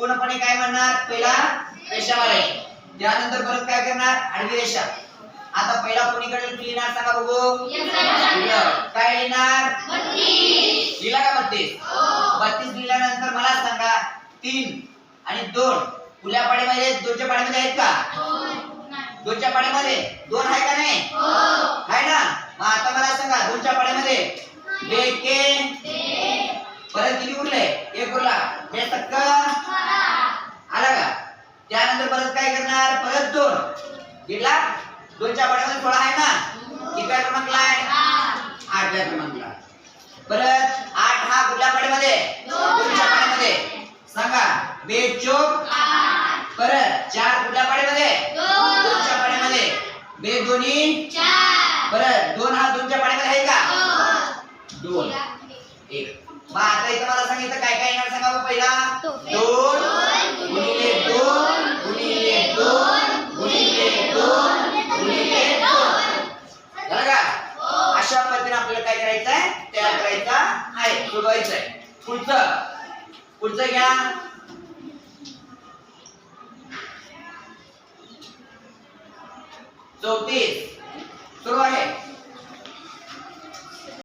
पूर्णपणे काय म्हणणार, पहिला रेषा मारायची, त्यानंतर परत काय करणार, आडवी रेषा. आता पहिला कोणीकडे लिहिणार सांगा बघू, काय लिहिणार, 32 लिहिला का 32? 32 लिहिल्यानंतर मला सांगा 3 आणि 2 खुल्या पाढीमध्ये 2च्या पाढीमध्ये आहेत का? 2च्या पाढीमध्ये 2 आहे का नाही? आहे ना. मग आता मला सांगा 2च्या पाढीमध्ये बेके परत किती उरले, 1 उरला, हे तक्क आला का? त्यानंतर परत काय करणार, परत 2 गेला, 2च्या पाढीमध्ये 16 आहे ना, किती क्रमांकला आहे, 8व्या क्रमांकला. परत 8 हा कुठल्या पाढीमध्ये, 2च्या पाढीमध्ये सांगा, बेचोक 8. परत 4 कुठल्या पाढीमध्ये, 2च्या पाढीमध्ये, बे दोन्ही 4. परत 2 हा 2च्या पाढीमध्ये आहे का, 2 1. मग आता इथं मला सांगितलं काय काय येणार सांगा बघू. पहिला 2 गुणिले 2 गुणिले 2 गुणिले 2 गुणिले 2 झालं का? अशा पद्धतीने आपल्याला काय करायचं आहे, तयार करायचा आहे, सोडवायचं आहे. पुढचं घ्या. 34 सुरू आहे.